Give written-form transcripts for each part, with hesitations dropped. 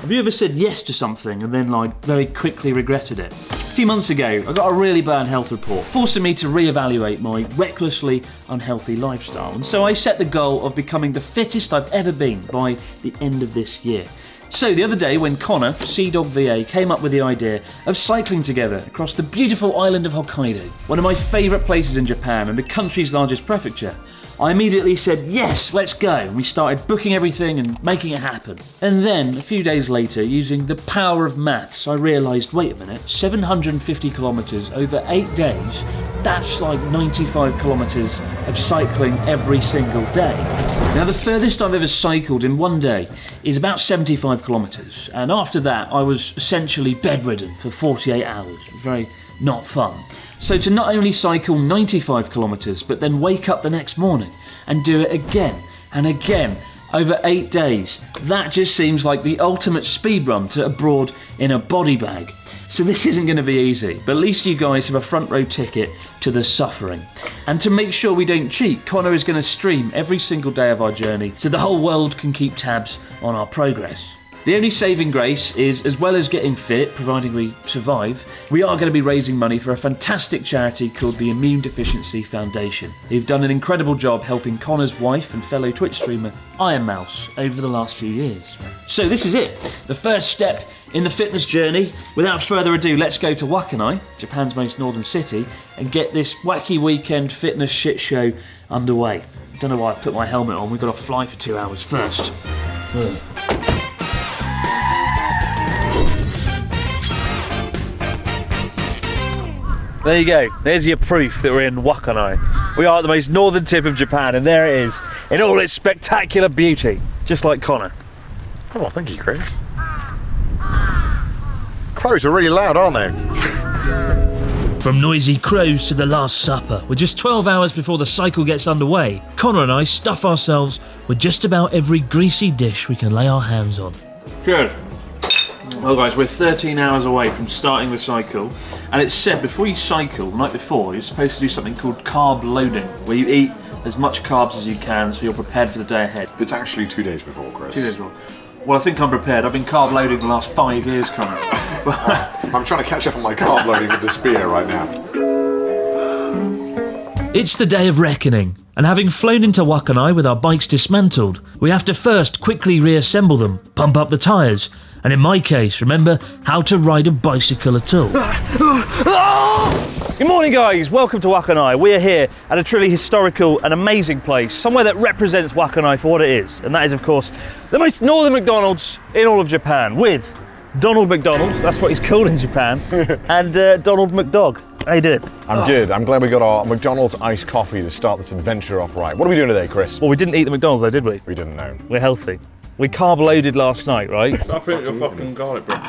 Have you ever said yes to something and then very quickly regretted it? A few months ago, I got a really bad health report, forcing me to reevaluate my recklessly unhealthy lifestyle. And so I set the goal of becoming the fittest I've ever been by the end of this year. So the other day when Connor, Sea-Dog VA, came up with the idea of cycling together across the beautiful island of Hokkaido, one of my favourite places in Japan and the country's largest prefecture, I immediately said, yes, let's go. And we started booking everything and making it happen. And then, a few days later, using the power of maths, I realised, wait a minute, 750 kilometres over 8 days, that's like 95 kilometres of cycling every single day. Now, the furthest I've ever cycled in one day is about 75 kilometres. And after that, I was essentially bedridden for 48 hours. Very not fun. So to not only cycle 95 kilometres, but then wake up the next morning and do it again and again over 8 days, that just seems like the ultimate speed run to abroad in a body bag. So this isn't going to be easy, but at least you guys have a front row ticket to the suffering. And to make sure we don't cheat, Connor is going to stream every single day of our journey so the whole world can keep tabs on our progress. The only saving grace is, as well as getting fit, providing we survive, we are going to be raising money for a fantastic charity called the Immune Deficiency Foundation. They've done an incredible job helping Connor's wife and fellow Twitch streamer Iron Mouse over the last few years. So this is it, the first step in the fitness journey. Without further ado, let's go to Wakkanai, Japan's most northern city, and get this wacky weekend fitness shit show underway. Don't know why I put my helmet on, we've got to fly for 2 hours first. There you go, there's your proof that we're in Wakkanai. We are at the most northern tip of Japan, and there it is, in all its spectacular beauty, just like Connor. Oh, thank you, Chris. Crows are really loud, aren't they? From noisy crows to the Last Supper, with just 12 hours before the cycle gets underway, Connor and I stuff ourselves with just about every greasy dish we can lay our hands on. Cheers. Well guys, we're 13 hours away from starting the cycle, and it's said before you cycle, the night before, you're supposed to do something called carb loading, where you eat as much carbs as you can so you're prepared for the day ahead. It's actually 2 days before, Chris. 2 days before. Well, I think I'm prepared. I've been carb loading the last 5 years, Connor. I'm trying to catch up on my carb loading with this beer right now. It's the day of reckoning, and having flown into Wakkanai with our bikes dismantled, we have to first quickly reassemble them, pump up the tyres, and in my case, remember how to ride a bicycle at all. Good morning guys, welcome to Wakkanai. We're here at a truly historical and amazing place, somewhere that represents Wakkanai for what it is, and that is of course the most northern McDonald's in all of Japan, with Donald McDonald's, that's what he's called in Japan, and Donald McDog. How you doing? I'm good. I'm glad we got our McDonald's iced coffee to start this adventure off right. What are we doing today, Chris? Well, we didn't eat the McDonald's though, did we? We didn't know. We're healthy. We carb loaded last night, right? I think you're fucking garlic bread.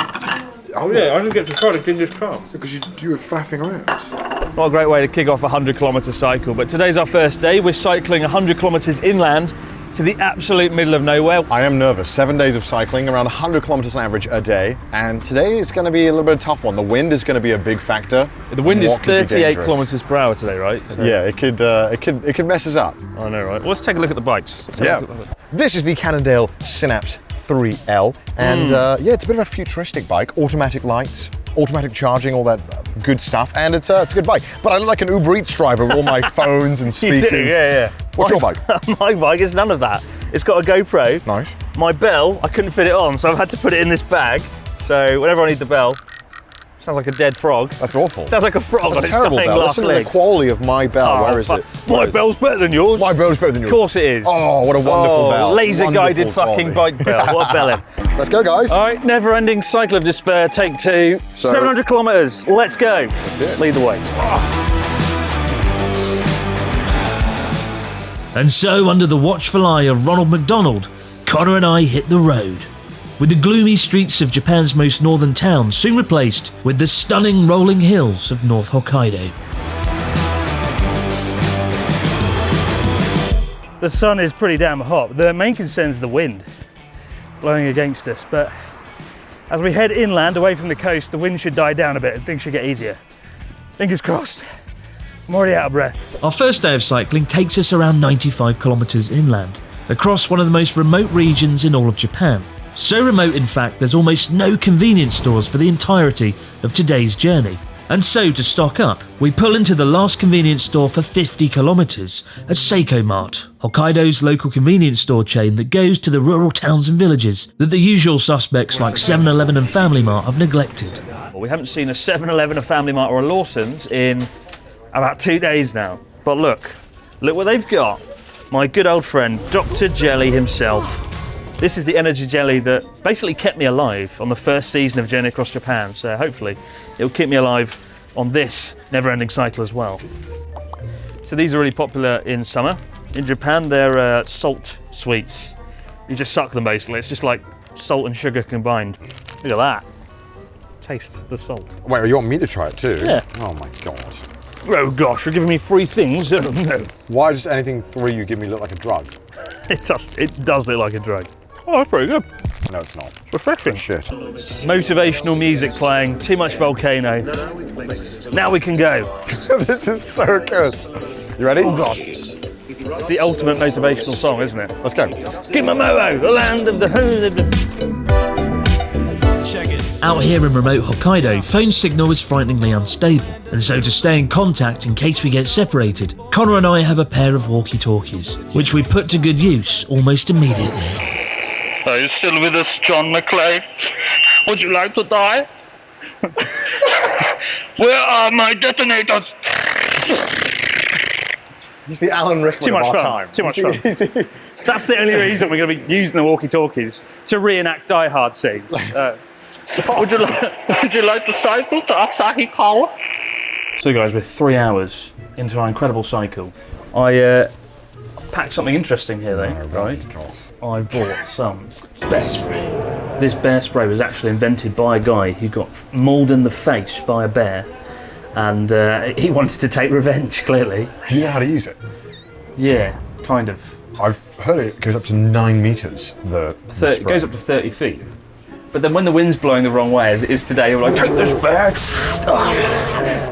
Oh yeah, I didn't get to try the Genghis Khan. Because you were faffing around. Not a great way to kick off a 100-kilometre cycle, but today's our first day. We're cycling 100 kilometres inland to the absolute middle of nowhere. I am nervous. 7 days of cycling, around 100 kilometres on average a day, and today is going to be a little bit of a tough one. The wind is going to be a big factor. The wind is 38 kilometres per hour today, right? So yeah, it could mess us up. I know, right? Well, let's take a look at the bikes. Yeah. This is the Cannondale Synapse 3L, and yeah, it's a bit of a futuristic bike. Automatic lights, automatic charging, all that good stuff, and it's a good bike. But I look like an Uber Eats driver with all my phones and speakers. You do, yeah. What's your bike? My bike is none of that. It's got a GoPro. Nice. My bell, I couldn't fit it on, so I've had to put it in this bag. So whenever I need the bell, sounds like a dead frog. That's awful. Sounds like a frog on its terrible dying bell. last Listen to legs. the quality of my bell. Where is it? My bell's better than yours. My bell's better than yours. Of course it is. Oh, what a wonderful bell. Laser-guided Wonderful fucking quality. bike bell. What a belly. Let's go, guys. All right, never-ending cycle of despair, take two. So, 700 kilometres. Let's go. Let's do it. Lead the way. And so, under the watchful eye of Ronald McDonald, Connor and I hit the road, with the gloomy streets of Japan's most northern town soon replaced with the stunning rolling hills of North Hokkaido. The sun is pretty damn hot. The main concern is the wind blowing against us, but as we head inland away from the coast, the wind should die down a bit and things should get easier. Fingers crossed. I'm already out of breath. Our first day of cycling takes us around 95 kilometres inland, across one of the most remote regions in all of Japan. So remote, in fact, there's almost no convenience stores for the entirety of today's journey. And so, to stock up, we pull into the last convenience store for 50 kilometres at Seiko Mart, Hokkaido's local convenience store chain that goes to the rural towns and villages that the usual suspects like 7-Eleven and Family Mart have neglected. Well, we haven't seen a 7-Eleven, a Family Mart or a Lawson's in about 2 days now. But look what they've got. My good old friend, Dr. Jelly himself. This is the energy jelly that basically kept me alive on the first season of Journey Across Japan, so hopefully it'll keep me alive on this never-ending cycle as well. So these are really popular in summer. In Japan, they're salt sweets. You just suck them basically. It's just like salt and sugar combined. Look at that. Taste the salt. Wait, you want me to try it too? Yeah. Oh my God. Oh gosh, you're giving me free things. No. Why does anything free you give me look like a drug? It does look like a drug. Oh, that's pretty good. No, it's not. It's refreshing. Shit. Motivational music playing, too much volcano. Now we can go. This is so good. You ready? Oh God. It's the ultimate motivational song, isn't it? Let's go. Kimamoto, the land of the... Check it. Out here in remote Hokkaido, phone signal is frighteningly unstable, and so to stay in contact in case we get separated, Connor and I have a pair of walkie-talkies, which we put to good use almost immediately. Are you still with us, John McClane? Would you like to die? Where are my detonators? He's the Alan Rickman Too much of our fun. time. Too much fun. That's the only reason we're going to be using the walkie-talkies, to reenact Die Hard scenes. Would you like to cycle to Asahikawa? So guys, we're 3 hours into our incredible cycle. I packed something interesting here though, right? I bought some bear spray. This bear spray was actually invented by a guy who got mauled in the face by a bear, and he wanted to take revenge, clearly. Do you know how to use it? Yeah, kind of. I've heard it goes up to 9 meters. It goes up to 30 feet. But then when the wind's blowing the wrong way, as it is today, we're like, take this bear!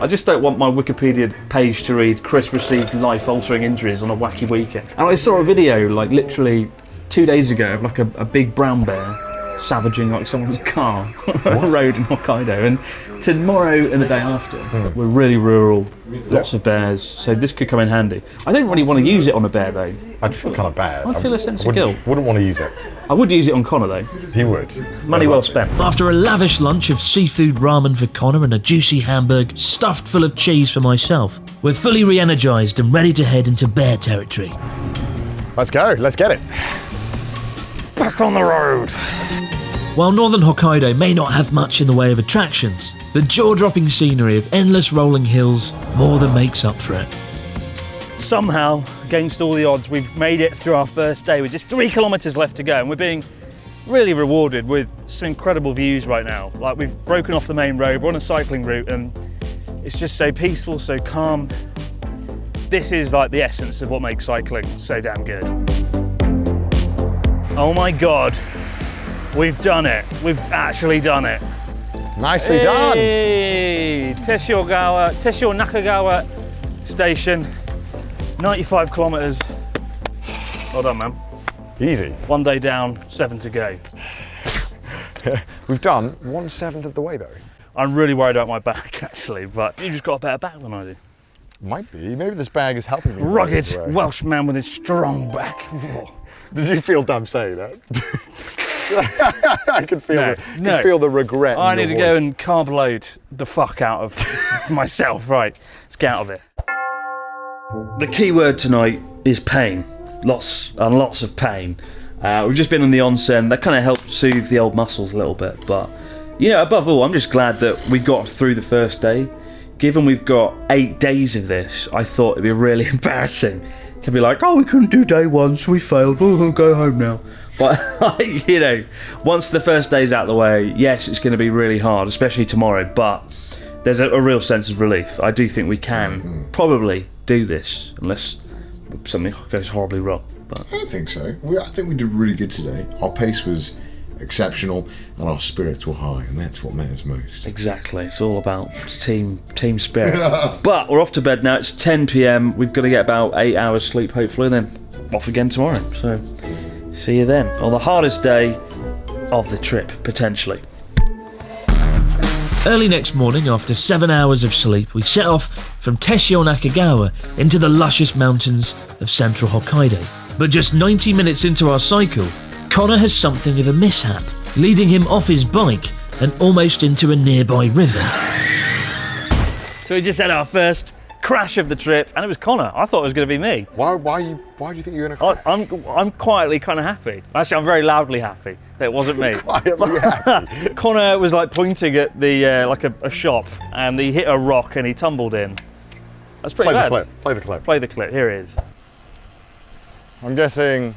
I just don't want my Wikipedia page to read, Chris received life-altering injuries on a wacky weekend. And I saw a video, like literally 2 days ago, of like a big brown bear savaging like someone's car on a road in Hokkaido. And tomorrow and the day after, we're really rural, lots of bears, so this could come in handy. I don't really want to use it on a bear though. I'd feel kind of bad. I'd feel a sense of guilt. Wouldn't want to use it. I would use it on Connor though. He would. Money well spent. After a lavish lunch of seafood ramen for Connor and a juicy hamburger stuffed full of cheese for myself, we're fully re-energised and ready to head into bear territory. Let's go. Let's get it. Back on the road. While northern Hokkaido may not have much in the way of attractions, the jaw-dropping scenery of endless rolling hills more than makes up for it. Somehow, against all the odds, we've made it through our first day with just 3 kilometres left to go, and we're being really rewarded with some incredible views right now. Like, we've broken off the main road, we're on a cycling route, and it's just so peaceful, so calm. This is like the essence of what makes cycling so damn good. Oh my God, we've done it. We've actually done it. Nicely done. Hey, Teshio Nakagawa station, 95 kilometres. Well done, man. Easy. 1 day down, 7 to go. We've done 1/7 of the way though. I'm really worried about my back actually, but you just got a better back than I do. Might be. Maybe this bag is helping me. Rugged Welsh man with his strong back. Did you feel dumb saying that? I could feel No. feel the regret. I in need to your go voice. and carb load the fuck out of myself. Right, let's get out of it. The key word tonight is pain. Lots and lots of pain. We've just been in the onsen. That kind of helped soothe the old muscles a little bit. But, you know, above all, I'm just glad that we got through the first day. Given we've got 8 days of this, I thought it'd be really embarrassing to be like, oh, we couldn't do day 1, so we failed. We'll go home now. But, you know, once the first day's out of the way, yes, it's going to be really hard, especially tomorrow, but there's a real sense of relief. I do think we can probably do this, unless something goes horribly wrong. But I don't think so. I think we did really good today. Our pace was exceptional and our spirits were high, and that's what matters most. exactly, it's all about team spirit. But we're off to bed now. It's 10 p.m. We've got to get about 8 hours sleep, hopefully, and then off again tomorrow. So see you then. On the hardest day of the trip, potentially. Early next morning, after 7 hours of sleep, we set off from Teshio Nakagawa into the luscious mountains of central Hokkaido. But just 90 minutes into our cycle, Connor has something of a mishap, leading him off his bike and almost into a nearby river. So we just had our first crash of the trip, and it was Connor. I thought it was going to be me. Why do you think you're going to crash? I'm quietly kind of happy. Actually, I'm very loudly happy that it wasn't me. Quietly happy. Connor was like pointing at the like a shop, and he hit a rock and he tumbled in. That's pretty bad. Play the clip. Play the clip. Here it is. I'm guessing.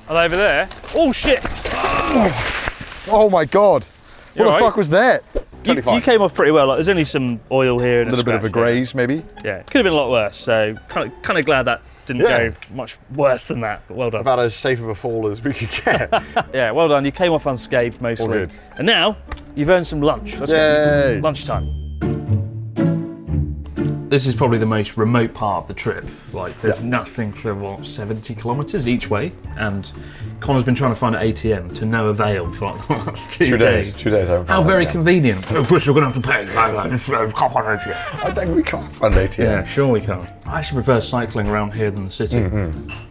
Are they over there? Oh shit! Oh my God! You What the right? fuck was that? You came off pretty well. Like, there's only some oil here and A little bit of a graze, maybe. Yeah, could have been a lot worse. So kind of glad that didn't go much worse than that. But well done. About as safe of a fall as we could get. Yeah, well done. You came off unscathed mostly. All good. And now you've earned some lunch. Let's Yay! go. Lunchtime. This is probably the most remote part of the trip. Like, there's nothing for 70 kilometres each way, and Connor's been trying to find an ATM to no avail for like the last 2 days. 2 days. I haven't How found very an ATM. convenient. Of course, you're going to have to pay. Can't find an ATM. I think we can't find an ATM. Yeah, sure we can. I actually prefer cycling around here than the city.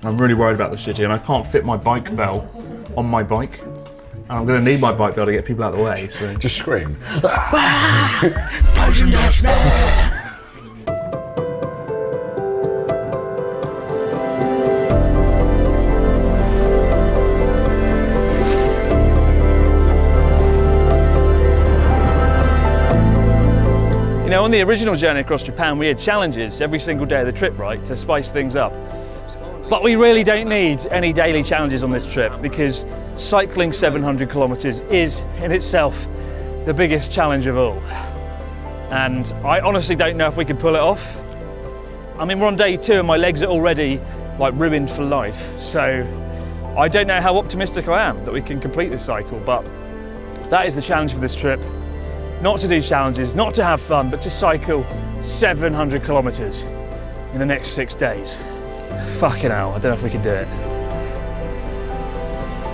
I'm really worried about the city, and I can't fit my bike bell on my bike. And I'm going to need my bike bell to get people out of the way. So Just scream. You know, on the original journey across Japan, we had challenges every single day of the trip, right, to spice things up. But we really don't need any daily challenges on this trip because cycling 700 kilometres is in itself the biggest challenge of all. And I honestly don't know if we can pull it off. I mean, we're on day 2 and my legs are already like ruined for life. So I don't know how optimistic I am that we can complete this cycle, but that is the challenge for this trip. Not to do challenges, not to have fun, but to cycle 700 kilometres in the next 6 days. Fucking hell, I don't know if we can do it.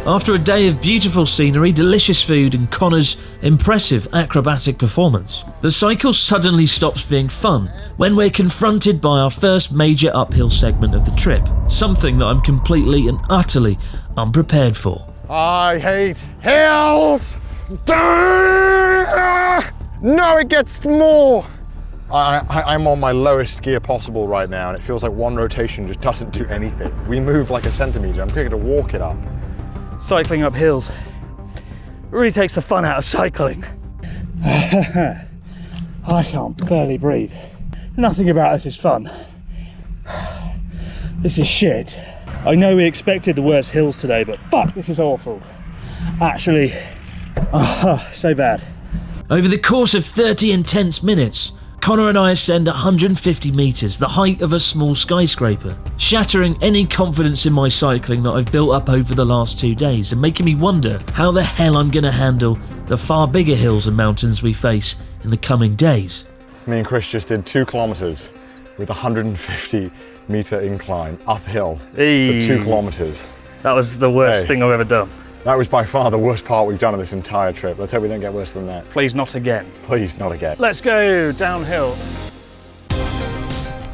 After a day of beautiful scenery, delicious food and Connor's impressive acrobatic performance, the cycle suddenly stops being fun when we're confronted by our first major uphill segment of the trip, something that I'm completely and utterly unprepared for. I hate hills! No, it gets more! I'm on my lowest gear possible right now, and it feels like one rotation just doesn't do anything. We move like a centimetre. I'm quicker to walk it up. Cycling up hills really takes the fun out of cycling. I can't barely breathe. Nothing about this is fun. This is shit. I know we expected the worst hills today, but fuck, this is awful. Actually, so bad. Over the course of 30 intense minutes, Connor and I ascend 150 metres, the height of a small skyscraper, shattering any confidence in my cycling that I've built up over the last 2 days and making me wonder how the hell I'm going to handle the far bigger hills and mountains we face in the coming days. Me and Chris just did 2 kilometres with a 150 metre incline uphill for 2 kilometres. That was the worst thing I've ever done. That was by far the worst part we've done of this entire trip. Let's hope we don't get worse than that. Please, not again. Please, not again. Let's go downhill.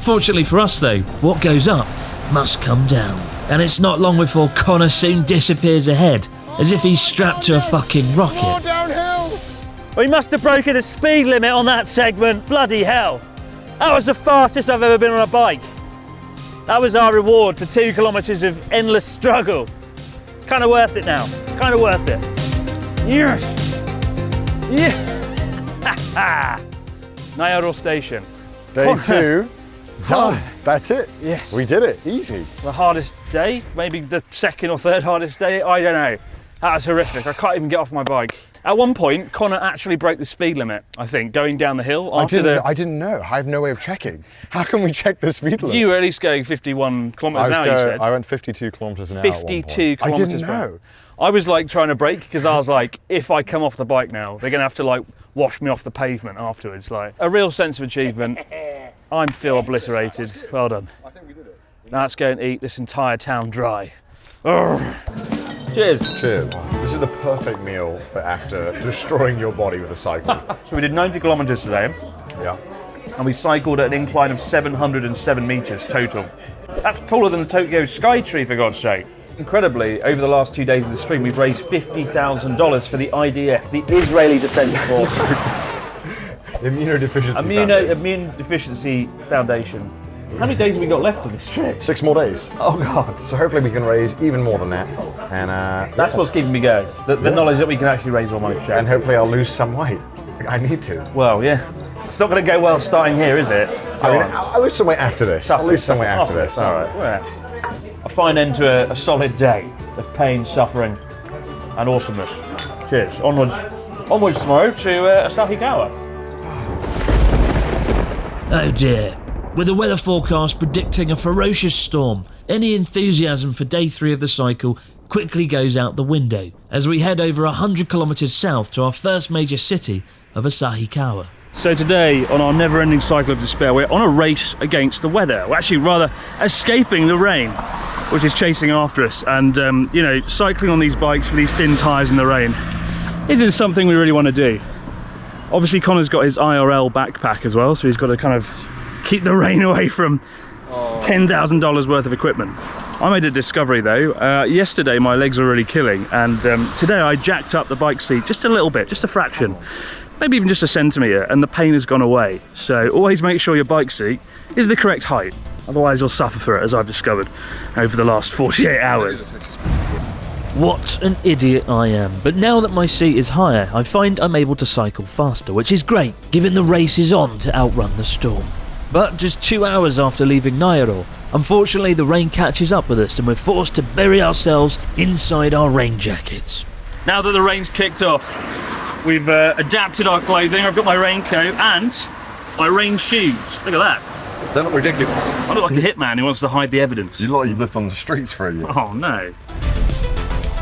Fortunately for us though, what goes up must come down. And it's not long before Connor soon disappears ahead, as if he's strapped to a fucking rocket. More downhill! We must have broken the speed limit on that segment. Bloody hell. That was the fastest I've ever been on a bike. That was our reward for 2 kilometres of endless struggle. Kind of worth it now. Kind of worth it. Yes. Yeah. Nyoro Station. Day 2, done. That's it. Yes. We did it. Easy. The hardest day, maybe the 2nd or 3rd hardest day. I don't know. That was horrific. I can't even get off my bike. At one point, Connor actually broke the speed limit, I think, going down the hill. I didn't know. I have no way of checking. How can we check the speed limit? You were at least going 51 kilometres an hour, you said. I went 52 kilometres an hour. 52 kilometres I didn't know. I was like trying to brake because I was like, if I come off the bike now, they're going to have to like wash me off the pavement afterwards. Like a real sense of achievement. I feel obliterated. Well done. I think we did it. Now let's go and eat this entire town dry. Urgh. Cheers. Cheers. This is the perfect meal for after destroying your body with a cycle. So we did 90 kilometres today, Yeah. and we cycled at an incline of 707 metres total. That's taller than the Tokyo Sky Tree, for God's sake. Incredibly, over the last 2 days of the stream, we've raised $50,000 for the IDF, the Israeli Defence Force. Immunodeficiency Foundation. How many days have we got left of this trip? 6 more days. Oh God. So hopefully we can raise even more than that. And That's what's keeping me going. The knowledge that we can actually raise more money. and hopefully I'll lose some weight. I need to. Well, yeah. It's not going to go well starting here, is it? I mean, I'll lose some weight after this. I'll lose some weight after this. All right. Well, a fine end to a solid day of pain, suffering, and awesomeness. Cheers. Onwards tomorrow to Asahikawa. Oh dear. With the weather forecast predicting a ferocious storm, any enthusiasm for day 3 of the cycle quickly goes out the window as we head over 100 kilometres south to our first major city of Asahikawa. So today, on our never-ending cycle of despair, we're on a race against the weather. We're actually rather escaping the rain, which is chasing after us. And, you know, cycling on these bikes with these thin tyres in the rain isn't something we really want to do. Obviously, Connor's got his IRL backpack as well, so he's got to kind of keep the rain away from $10,000 worth of equipment. I made a discovery though. Yesterday my legs were really killing, and today I jacked up the bike seat just a little bit, just a fraction, maybe even just a centimetre, and the pain has gone away. So always make sure your bike seat is the correct height, otherwise you'll suffer for it, as I've discovered over the last 48 hours. What an idiot I am, but now that my seat is higher, I find I'm able to cycle faster, which is great, given the race is on to outrun the storm. But just 2 hours after leaving Nairo, unfortunately the rain catches up with us and we're forced to bury ourselves inside our rain jackets. Now that the rain's kicked off, we've adapted our clothing. I've got my raincoat and my rain shoes. Look at that. They're not ridiculous. I look like a hitman who wants to hide the evidence. You look like you've lived on the streets for a year. Oh no.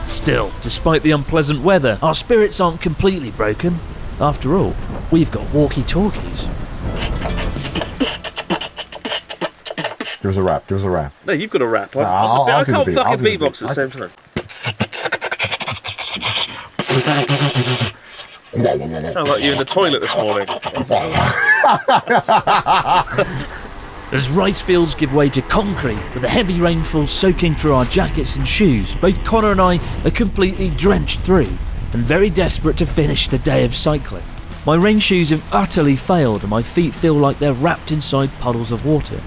Still, despite the unpleasant weather, our spirits aren't completely broken. After all, we've got walkie-talkies. Give us a rap, give us a rap. No, you've got a rap. I I'll do the can't beat, fucking I'll do the beatbox beat. at the same time. Sound like you in the toilet this morning. As rice fields give way to concrete, with the heavy rainfall soaking through our jackets and shoes, both Connor and I are completely drenched through and very desperate to finish the day of cycling. My rain shoes have utterly failed and my feet feel like they're wrapped inside puddles of water.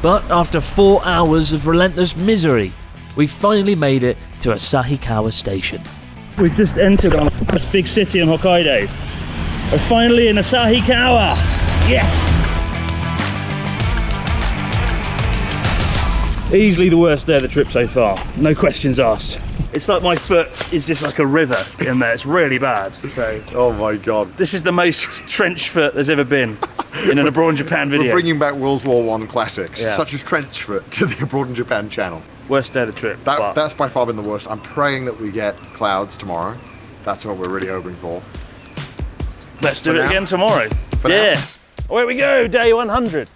But after 4 hours of relentless misery, we finally made it to Asahikawa Station. We've just entered our first big city in Hokkaido. We're finally in Asahikawa! Yes! Easily the worst day of the trip so far, no questions asked. It's like my foot is just like a river in there, it's really bad. So, Oh my god. this is the most trench foot there's ever been in an Abroad in Japan video. We're bringing back World War I classics, Yeah. such as Trenchfoot, to the Abroad in Japan channel. Worst day of the trip. but That's by far been the worst. I'm praying that we get clouds tomorrow. That's what we're really hoping for. let's do for it now. again tomorrow. For now. Yeah. Away we go, day 100.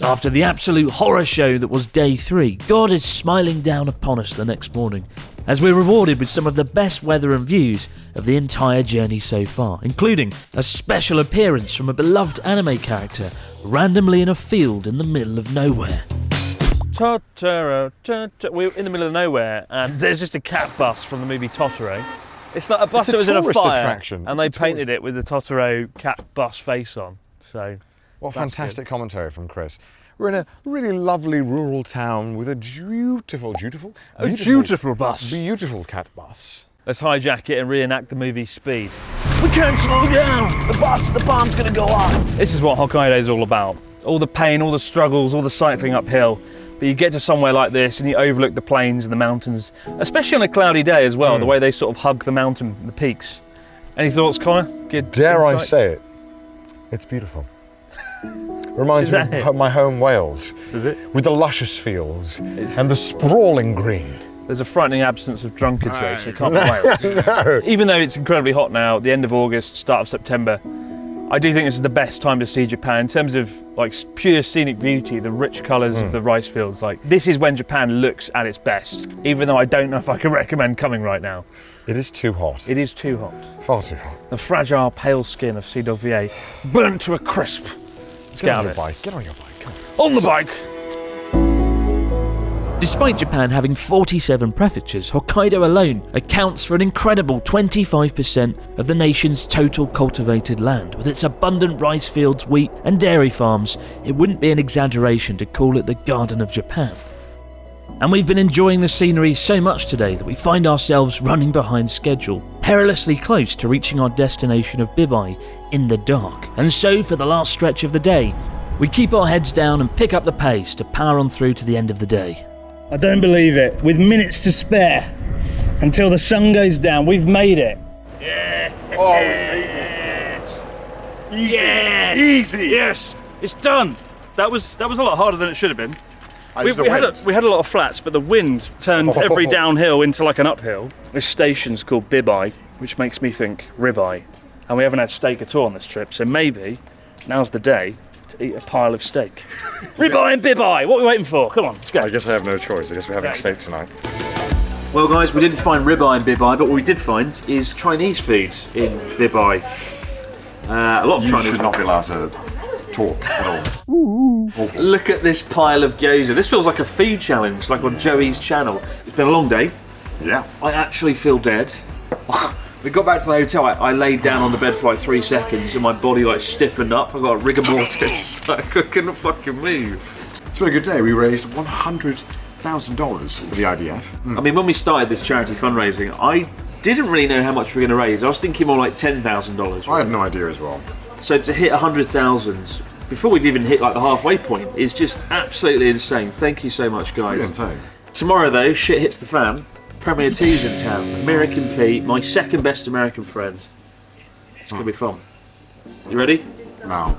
After the absolute horror show that was day 3, God is smiling down upon us the next morning, as we're rewarded with some of the best weather and views of the entire journey so far, including a special appearance from a beloved anime character randomly in a field in the middle of nowhere. Totoro, we're in the middle of nowhere and there's just a cat bus from the movie Totoro. It's like a bus It's a that was in a tourist fire attraction. and they It's a painted it with the Totoro cat bus face on. So What That's fantastic commentary from Chris. We're in a really lovely rural town with a beautiful cat bus. let's hijack it and reenact the movie Speed. We can't slow down! The bomb's gonna go off! This is what Hokkaido is all about. All the pain, all the struggles, all the cycling uphill. But you get to somewhere like this and you overlook the plains and the mountains, especially on a cloudy day as well, the way they sort of hug the mountain, the peaks. Any thoughts, Connor? Good Dare I insight? say it? It's beautiful. Reminds me Is that of my home Wales, Does it? with the luscious fields and the sprawling green. There's a frightening absence of drunkards though, so it can't be Wales. No. Even though it's incredibly hot now, at the end of August, start of September, I do think this is the best time to see Japan in terms of like pure scenic beauty, the rich colours of the rice fields. Like this is when Japan looks at its best, even though I don't know if I can recommend coming right now. It is too hot. It is too hot. Far too hot. The fragile, pale skin of Cedar Vie, burnt to a crisp. Let's get on your it. bike. Get on your bike. Come on. On the bike! Despite Japan having 47 prefectures, Hokkaido alone accounts for an incredible 25% of the nation's total cultivated land. With its abundant rice fields, wheat and dairy farms, it wouldn't be an exaggeration to call it the Garden of Japan. And we've been enjoying the scenery so much today that we find ourselves running behind schedule, perilously close to reaching our destination of Bibai in the dark. And so for the last stretch of the day, we keep our heads down and pick up the pace to power on through to the end of the day. I don't believe it. With minutes to spare until the sun goes down, we've made it. Oh, we made it. Easy. Yes. Easy. Yes, it's done. That was a lot harder than it should have been. We had a lot of flats, but the wind turned every downhill into like an uphill. This station's called Bibai, which makes me think ribeye. And we haven't had steak at all on this trip, so maybe now's the day to eat a pile of steak. Ribeye and Bibai, what are we waiting for? Come on, let's go. I guess I have no choice. I guess we're having steak tonight. Well guys, we didn't find ribeye in Bibai, but what we did find is Chinese food in Bibai. A lot of You Chinese should food. not be allowed to talk at all. Awful. Look at this pile of gyoza. This feels like a food challenge, like on Joey's channel. It's been a long day. Yeah. I actually feel dead. We got back to the hotel, I laid down on the bed for like 3 seconds and my body like stiffened up. I got a rigor mortis. Like, I couldn't fucking move. It's been a good day. We raised $100,000 for the IDF. I mean, when we started this charity fundraising, I didn't really know how much we were going to raise. I was thinking more like $10,000. I had no idea as well. So to hit 100,000 before we've even hit like the halfway point is just absolutely insane. Thank you so much, guys. Pretty insane. Tomorrow though, shit hits the fan. Premier T's in town. American Pete, my second best American friend. It's gonna be fun. You ready? No.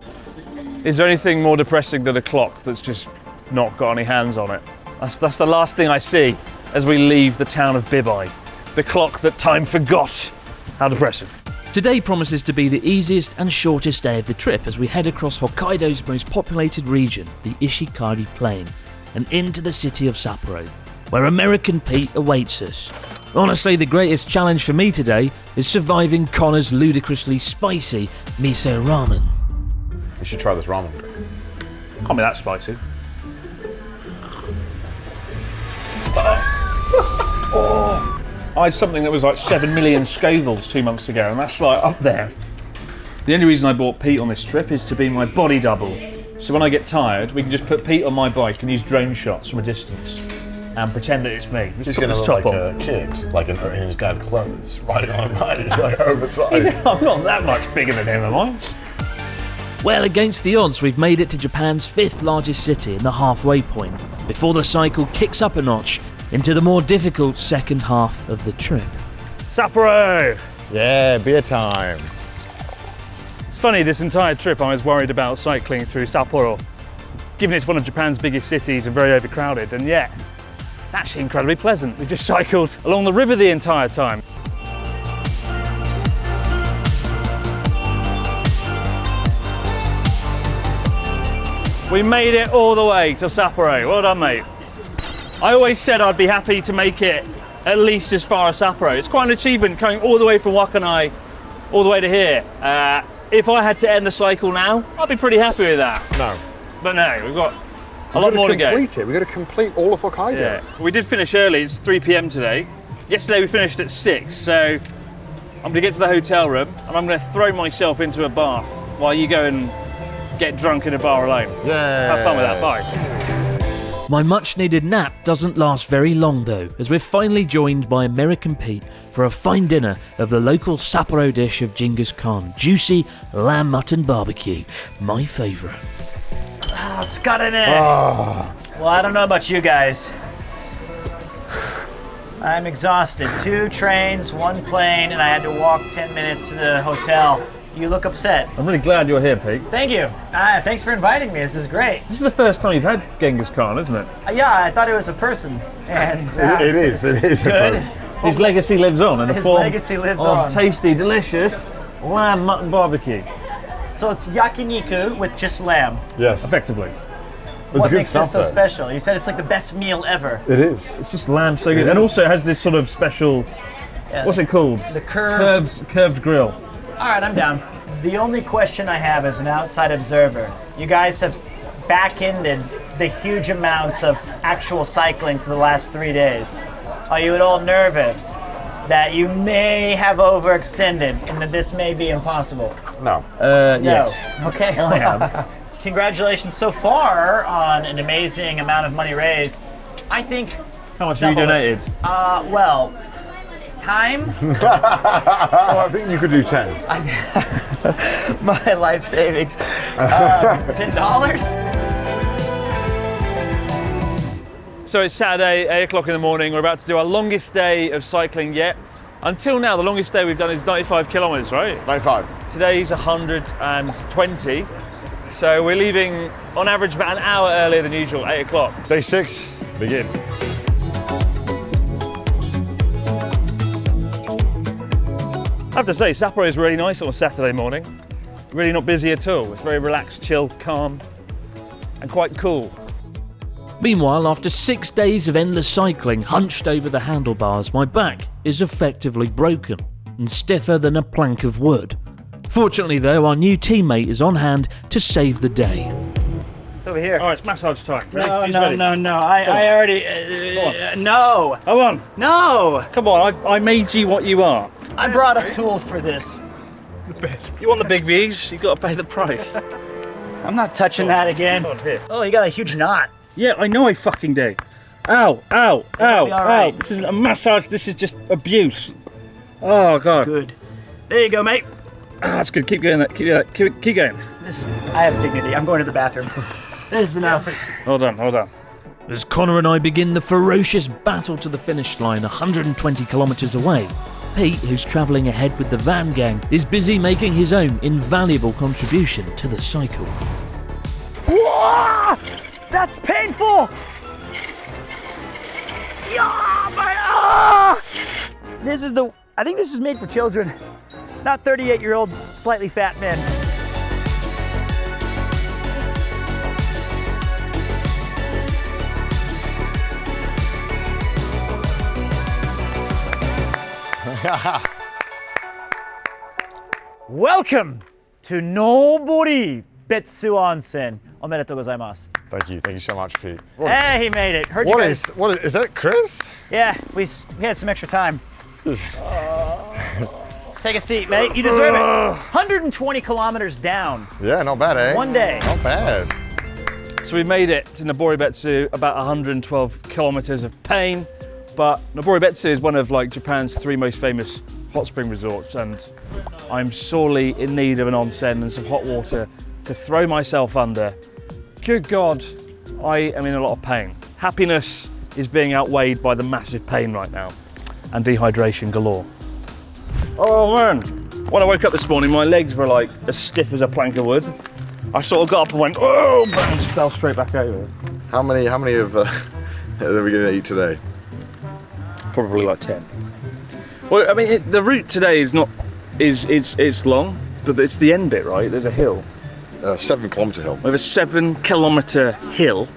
Is there anything more depressing than a clock that's just not got any hands on it? That's the last thing I see as we leave the town of Bibai. The clock that time forgot. How depressing. Today promises to be the easiest and shortest day of the trip as we head across Hokkaido's most populated region, the Ishikari Plain, and into the city of Sapporo, where American Pete awaits us. Honestly, the greatest challenge for me today is surviving Connor's ludicrously spicy miso ramen. You should try this ramen. Can't be that spicy. I had something that was like 7 million Scovilles 2 months ago, and that's like up there. The only reason I bought Pete on this trip is to be my body double. So when I get tired, we can just put Pete on my bike and use drone shots from a distance and pretend that it's me. He's going to look like a kid, like in his dad's clothes, riding on a bike, like oversized. I'm not that much bigger than him, am I? Well, against the odds, we've made it to Japan's 5th largest city in the halfway point, before the cycle kicks up a notch into the more difficult second half of the trip. Sapporo! Yeah, beer time. It's funny, this entire trip I was worried about cycling through Sapporo, given it's one of Japan's biggest cities and very overcrowded, and yet it's actually incredibly pleasant. We just cycled along the river the entire time. We made it all the way to Sapporo. Well done, mate. I always said I'd be happy to make it at least as far as Sapporo. It's quite an achievement coming all the way from Wakkanai all the way to here. If I had to end the cycle now, I'd be pretty happy with that. No. But no, we've got a lot more to go. We've got to complete all of Hokkaido. Yeah. We did finish early, it's 3 p.m. today. Yesterday we finished at 6, so I'm going to get to the hotel room and I'm going to throw myself into a bath while you go and get drunk in a bar alone. Yeah. Have fun with that, bye. My much needed nap doesn't last very long though, as we're finally joined by American Pete for a fine dinner of the local Sapporo dish of Genghis Khan, juicy lamb mutton barbecue, my favourite. Oh, it's got in it. Well, I don't know about you guys. I'm exhausted. 2 trains, 1 plane, and I had to walk 10 minutes to the hotel. You look upset. I'm really glad you're here, Pete. Thank you. Thanks for inviting me. This is great. This is the first time you've had Genghis Khan, isn't it? Yeah, I thought it was a person. And It is. good. His legacy lives on in the His form legacy lives of on. tasty, delicious lamb mutton barbecue. So it's yakiniku with just lamb. Yes. Effectively. What makes this so special? You said it's like the best meal ever. It is. It's just lamb so good. And also it has this sort of special, what's it called? The curved grill. All right, I'm down. The only question I have as an outside observer, you guys have back-ended the huge amounts of actual cycling for the last 3 days. Are you at all nervous that you may have overextended and that this may be impossible? No. Yes. No. Okay. I am. Congratulations so far on an amazing amount of money raised. I think. How much have you donated? Well, time. I think you could do 10. My life savings. $10. So it's Saturday, 8 o'clock in the morning. We're about to do our longest day of cycling yet. Until now, the longest day we've done is 95 kilometers, right? 95. Today's 120. So we're leaving on average about an hour earlier than usual, 8 o'clock. Day 6, begin. I have to say, Sapporo is really nice on a Saturday morning. Really not busy at all. It's very relaxed, chill, calm, and quite cool. Meanwhile, after 6 days of endless cycling hunched over the handlebars, my back is effectively broken and stiffer than a plank of wood. Fortunately though, our new teammate is on hand to save the day. It's over here. All right, it's massage time. Ready? No, Who's no, ready? no, no. I already. No. Come on. No. Come on, I made you what you are. I brought a tool for this. You want the big V's? You've got to pay the price. I'm not touching that again. Come on, here. Oh, you got a huge knot. Yeah, I know I fucking do. Ow, ow, ow, be ow. all right. This isn't a massage, this is just abuse. Oh, God. Good. There you go, mate. Ah, that's good. Keep going. Keep going. I have dignity. I'm going to the bathroom. This is enough. Hold on. As Connor and I begin the ferocious battle to the finish line 120 kilometres away, Pete, who's travelling ahead with the van gang, is busy making his own invaluable contribution to the cycle. Whoa! That's painful! Yeah, I think this is made for children, not 38-year-old slightly fat men. Welcome to Nobori Betsu Onsen. Omedetou gozaimasu. Thank you so much, Pete. Hey, he made it. Heard you What guys. is that, Chris? Yeah, we had some extra time. Take a seat, mate. You deserve it. 120 kilometers down. Yeah, not bad, eh? One day. Not bad. So we made it to Noboribetsu, about 112 kilometers of pain, but Noboribetsu is one of Japan's 3 most famous hot spring resorts, and I'm sorely in need of an onsen and some hot water to throw myself under. Good God, I am in a lot of pain. Happiness is being outweighed by the massive pain right now, and dehydration galore. Oh man, when I woke up this morning, my legs were as stiff as a plank of wood. I sort of got up and went, oh, and just fell straight back over. How many are we going to eat today? Probably 10. Well, I mean, the route today is not, it's long, but it's the end bit, right? There's a hill. 7-kilometre hill. We have a 7-kilometre hill.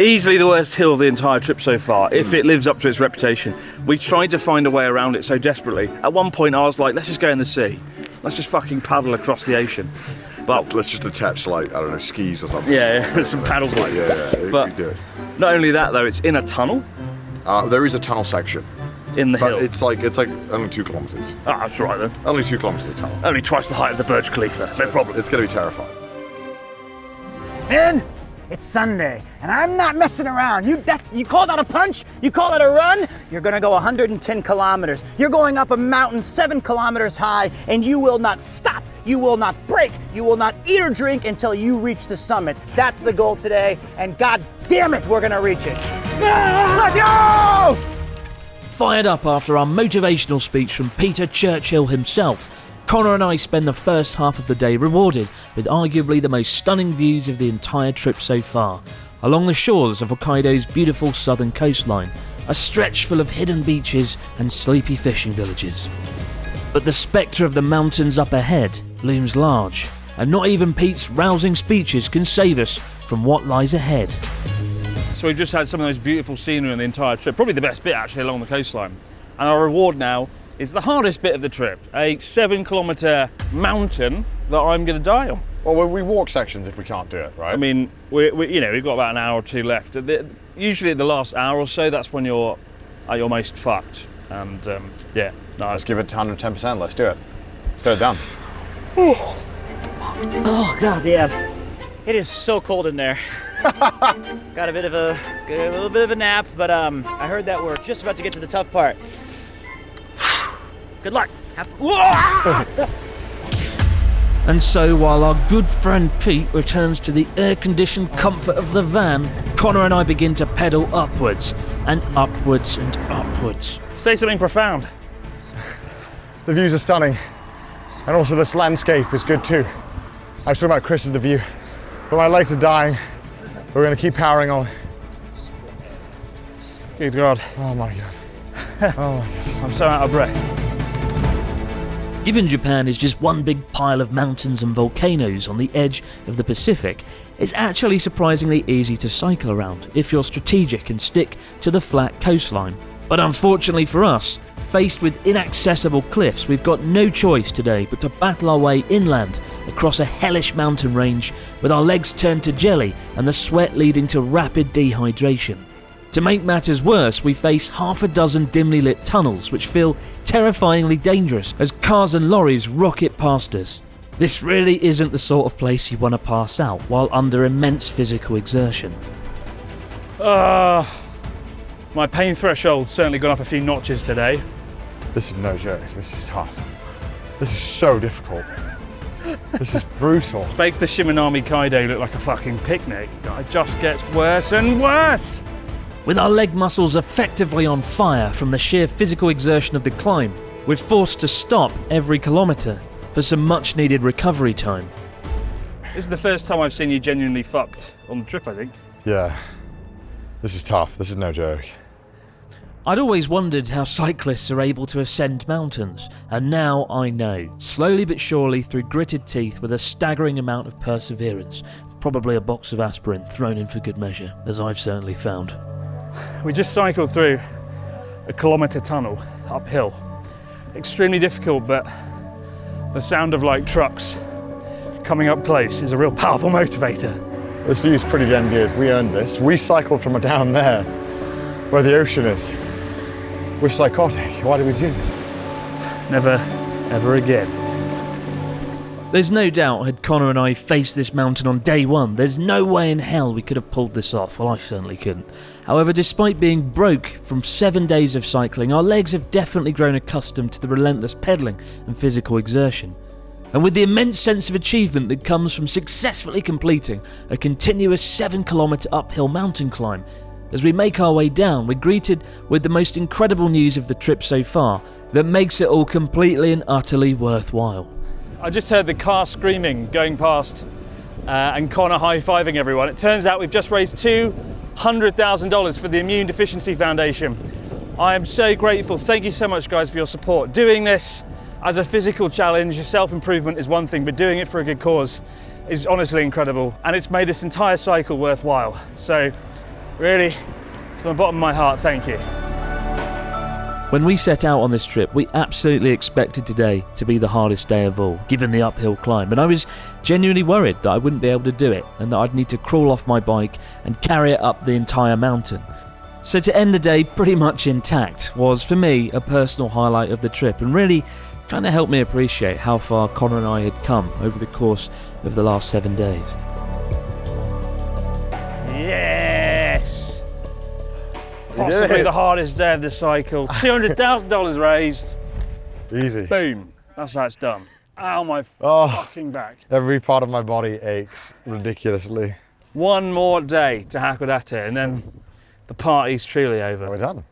Easily the worst hill of the entire trip so far, if it lives up to its reputation. We tried to find a way around it so desperately. At one point I was like, let's just go in the sea. Let's just fucking paddle across the ocean. But Let's just attach, I don't know, skis or something. yeah, some paddles. Yeah, But we do it. not only that though, it's in a tunnel There is a tunnel section, in the but hill. it's only 2 kilometres. Ah, that's right then. Only 2 kilometres of tunnel. Only twice the height of the Burj Khalifa, no problem. It's going to be terrifying. Man, it's Sunday, and I'm not messing around. You call that a punch? You call that a run? You're gonna go 110 kilometers. You're going up a mountain 7 kilometers high, and you will not stop. You will not break. You will not eat or drink until you reach the summit. That's the goal today, and God damn it, we're gonna reach it. Let's go! Fired up after our motivational speech from Peter Churchill himself, Connor and I spend the first half of the day rewarded with arguably the most stunning views of the entire trip so far, along the shores of Hokkaido's beautiful southern coastline, a stretch full of hidden beaches and sleepy fishing villages. But the spectre of the mountains up ahead looms large, and not even Pete's rousing speeches can save us from what lies ahead. So we've just had some of those beautiful scenery on the entire trip, probably the best bit actually along the coastline. And our reward now is the hardest bit of the trip, a 7-kilometre mountain that I'm going to die on. Well, we walk sections if we can't do it, right? I mean, we've got about an hour or two left. Usually the last hour or so, that's when you're at your most fucked. And yeah, no. Let's give it 110%. Let's do it. Let's get it done. Oh God, yeah. It is so cold in there. Got a little bit of a nap, but I heard that we're just about to get to the tough part. Good luck. And so while our good friend Pete returns to the air-conditioned comfort of the van, Connor and I begin to pedal upwards and upwards and upwards. Say something profound. The views are stunning. And also this landscape is good too. I was talking about Chris's the view. But my legs are dying. We're going to keep powering on. Good God. Oh my God. Oh my God. I'm so out of breath. Given Japan is just one big pile of mountains and volcanoes on the edge of the Pacific, it's actually surprisingly easy to cycle around if you're strategic and stick to the flat coastline. But unfortunately for us, faced with inaccessible cliffs, we've got no choice today but to battle our way inland across a hellish mountain range with our legs turned to jelly and the sweat leading to rapid dehydration. To make matters worse, we face half a dozen dimly lit tunnels which feel terrifyingly dangerous as cars and lorries rocket past us. This really isn't the sort of place you want to pass out while under immense physical exertion. My pain threshold's certainly gone up a few notches today. This is no joke. This is tough. This is so difficult. This is brutal. This makes the Shimanami Kaido look like a fucking picnic. It just gets worse and worse. With our leg muscles effectively on fire from the sheer physical exertion of the climb, we're forced to stop every kilometre for some much needed recovery time. This is the first time I've seen you genuinely fucked on the trip, I think. Yeah. This is tough. This is no joke. I'd always wondered how cyclists are able to ascend mountains, and now I know. Slowly but surely through gritted teeth with a staggering amount of perseverance. Probably a box of aspirin thrown in for good measure, as I've certainly found. We just cycled through a kilometre tunnel uphill. Extremely difficult, but the sound of like trucks coming up close is a real powerful motivator. This view is pretty damn good. We earned this. We cycled from down there, where the ocean is. We're psychotic. Why do we do this? Never, ever again. There's no doubt, had Connor and I faced this mountain on day one, there's no way in hell we could have pulled this off. Well, I certainly couldn't. However, despite being broke from 7 days of cycling, our legs have definitely grown accustomed to the relentless pedalling and physical exertion. And with the immense sense of achievement that comes from successfully completing a continuous 7-kilometre uphill mountain climb, as we make our way down, we're greeted with the most incredible news of the trip so far that makes it all completely and utterly worthwhile. I just heard the car screaming going past and Connor high-fiving everyone. It turns out we've just raised $200,000 for the Immune Deficiency Foundation. I am so grateful. Thank you so much, guys, for your support. Doing this as a physical challenge, self-improvement is one thing, but doing it for a good cause is honestly incredible. And it's made this entire cycle worthwhile. So really, from the bottom of my heart, thank you. When we set out on this trip, we absolutely expected today to be the hardest day of all, given the uphill climb, and I was genuinely worried that I wouldn't be able to do it and that I'd need to crawl off my bike and carry it up the entire mountain. So to end the day pretty much intact was, for me, a personal highlight of the trip and really kind of helped me appreciate how far Connor and I had come over the course of the last 7 days. Yes! Possibly the hardest day of the cycle. $200,000 raised. Easy. Boom. That's how it's done. Ow, my fucking back. Every part of my body aches ridiculously. One more day to Hakodate and then the party's truly over. We're done.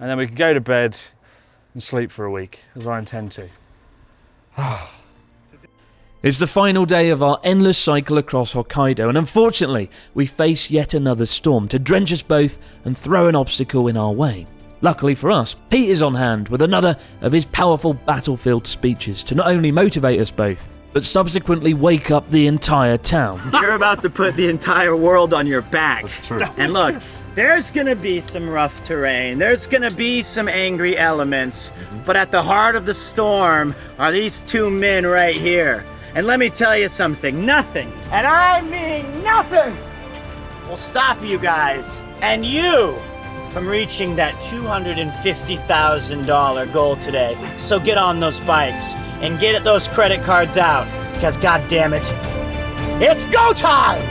And then we can go to bed and sleep for a week, as I intend to. It's the final day of our endless cycle across Hokkaido, and unfortunately, we face yet another storm to drench us both and throw an obstacle in our way. Luckily for us, Pete is on hand with another of his powerful battlefield speeches to not only motivate us both, but subsequently wake up the entire town. You're about to put the entire world on your back. That's true. And look, there's gonna be some rough terrain, there's gonna be some angry elements, but at the heart of the storm are these two men right here. And let me tell you something, nothing, and I mean nothing, will stop you guys and you from reaching that $250,000 goal today. So get on those bikes and get those credit cards out, because God damn it, it's go time!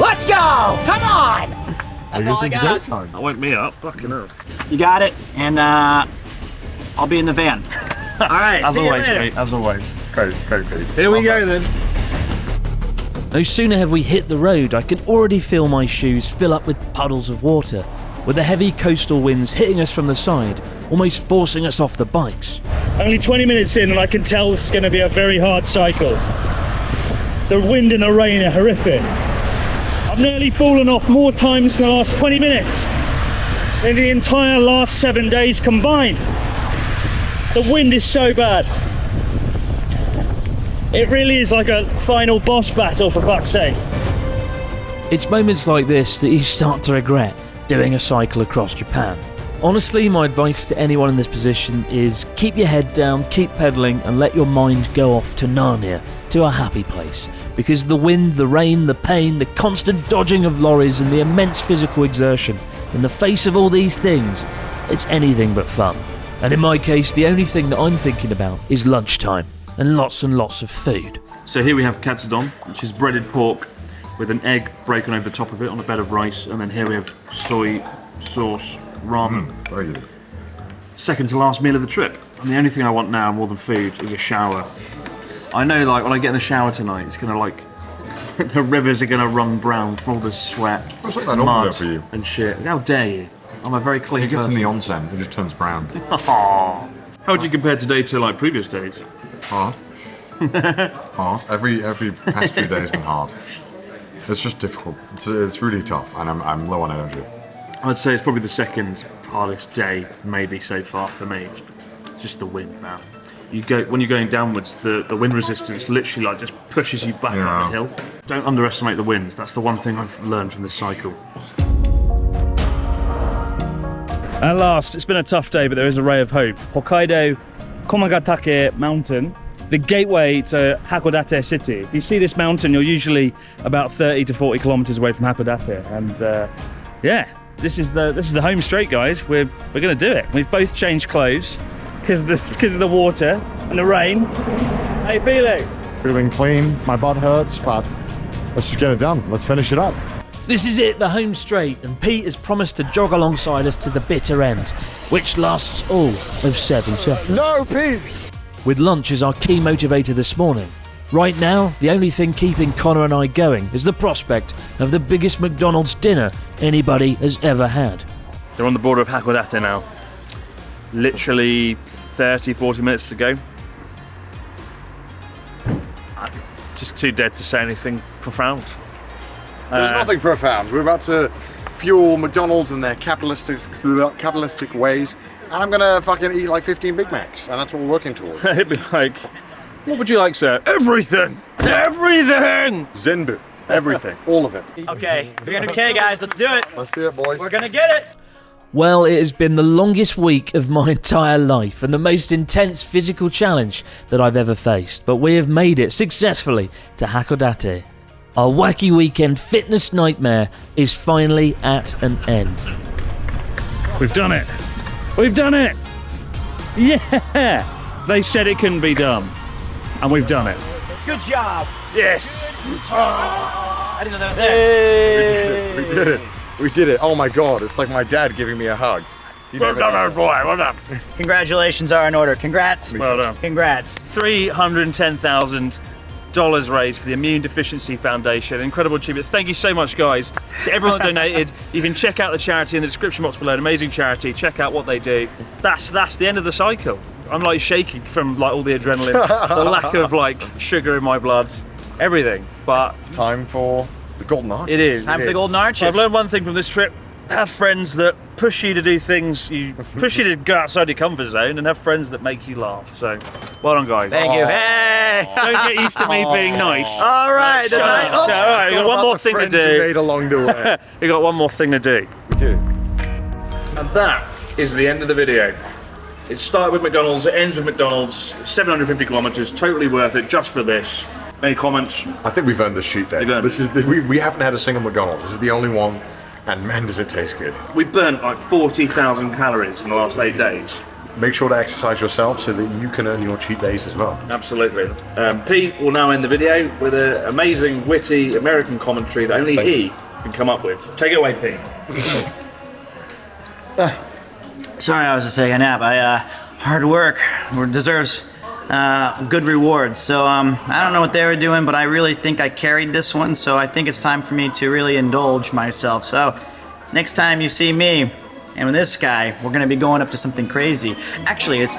Let's go! Come on! That's all I got. That woke me up. Fucking hell. You got it, and I'll be in the van. All right, As see you always, later. mate. As always. Go, Pete. Here we go then. No sooner have we hit the road, I can already feel my shoes fill up with puddles of water, with the heavy coastal winds hitting us from the side, almost forcing us off the bikes. Only 20 minutes in and I can tell this is going to be a very hard cycle. The wind and the rain are horrific. I've nearly fallen off more times in the last 20 minutes than the entire last 7 days combined. The wind is so bad. It really is like a final boss battle, for fuck's sake. It's moments like this that you start to regret doing a cycle across Japan. Honestly, my advice to anyone in this position is keep your head down, keep pedaling, and let your mind go off to Narnia, to a happy place. Because the wind, the rain, the pain, the constant dodging of lorries, and the immense physical exertion, in the face of all these things, it's anything but fun. And in my case, the only thing that I'm thinking about is lunchtime, and lots of food. So here we have katsudon, which is breaded pork with an egg broken over the top of it on a bed of rice, and then here we have soy sauce ramen. Very good. Second to last meal of the trip. And the only thing I want now more than food is a shower. I know, like, when I get in the shower tonight, it's gonna, like, the rivers are gonna run brown from all the sweat, What's that normal mud, for you? and shit. How dare you? I'm a very clean He gets in person. the onsen, it just turns brown. How would you compare today to, like, previous days? Hard. Hard. Every past few days has been hard. It's just difficult. It's really tough, and I'm low on energy. I'd say it's probably the second hardest day, maybe, so far for me. Just the wind, man. When you're going downwards, the wind resistance literally like just pushes you back up the hill. Don't underestimate the wind. That's the one thing I've learned from this cycle. At last, it's been a tough day, but there is a ray of hope. Hokkaido Komagatake Mountain, the gateway to Hakodate city. If you see this mountain, you're usually about 30 to 40 kilometers away from Hakodate, and yeah, this is the home straight, guys. We're gonna do it. We've both changed clothes because of the water and the rain. How you feeling? Feeling clean, my butt hurts, but let's just get it done. Let's finish it up. This is it, the home straight, and Pete has promised to jog alongside us to the bitter end, which lasts all of 7 seconds. No, Pete! With lunch as our key motivator this morning. Right now, the only thing keeping Connor and I going is the prospect of the biggest McDonald's dinner anybody has ever had. They're on the border of Hakodate now. Literally 30, 40 minutes to go. I'm just too dead to say anything profound. There's nothing profound. We're about to fuel McDonald's in their capitalistic ways, and I'm gonna fucking eat like 15 Big Macs, and that's what we're working towards. It'd be like, what would you like, sir? Everything! Everything! Zenbu. Everything. All of it. Okay, 300K guys, let's do it. Let's do it, boys. We're gonna get it. Well, it has been the longest week of my entire life and the most intense physical challenge that I've ever faced, but we have made it successfully to Hakodate. Our wacky weekend fitness nightmare is finally at an end. We've done it! We've done it! Yeah! They said it couldn't be done. And we've done it. Good job. Yes! I didn't know that was there. We did it. We did it. Oh my god, it's like my dad giving me a hug. Well done, boy, well done. Congratulations are in order. Congrats. Well done. Congrats. $310,000 raised for the Immune Deficiency Foundation. Incredible achievement. Thank you so much, guys. To everyone that donated, you can check out the charity in the description box below. An amazing charity. Check out what they do. That's the end of the cycle. I'm like shaking from like all the adrenaline, the lack of like sugar in my blood, everything. But Time for the golden arches. it is. Time it for the is. golden arches. I've learned one thing from this trip. Have friends that push you to do things, push you to go outside your comfort zone, and have friends that make you laugh. So Well done, guys. Thank you. Hey! Don't get used to me being nice. All right. Shut up. All right, we got one more thing to do. Made along the way. We got one more thing to do. We do. And that is the end of the video. It started with McDonald's, it ends with McDonald's. 750 kilometers, totally worth it just for this. Any comments? I think we've earned this cheat day. We haven't had a single McDonald's. This is the only one, and man, does it taste good. We burnt like 40,000 calories in the last 8 days. Make sure to exercise yourself so that you can earn your cheat days as well. Absolutely. Pete will now end the video with an amazing, witty American commentary that only he can come up with. Take it away, Pete. Sorry, I was just taking a nap. Hard work deserves good rewards. So I don't know what they were doing, but I really think I carried this one. So I think it's time for me to really indulge myself. So next time you see me and with this guy, we're gonna be going up to something crazy. Actually, it's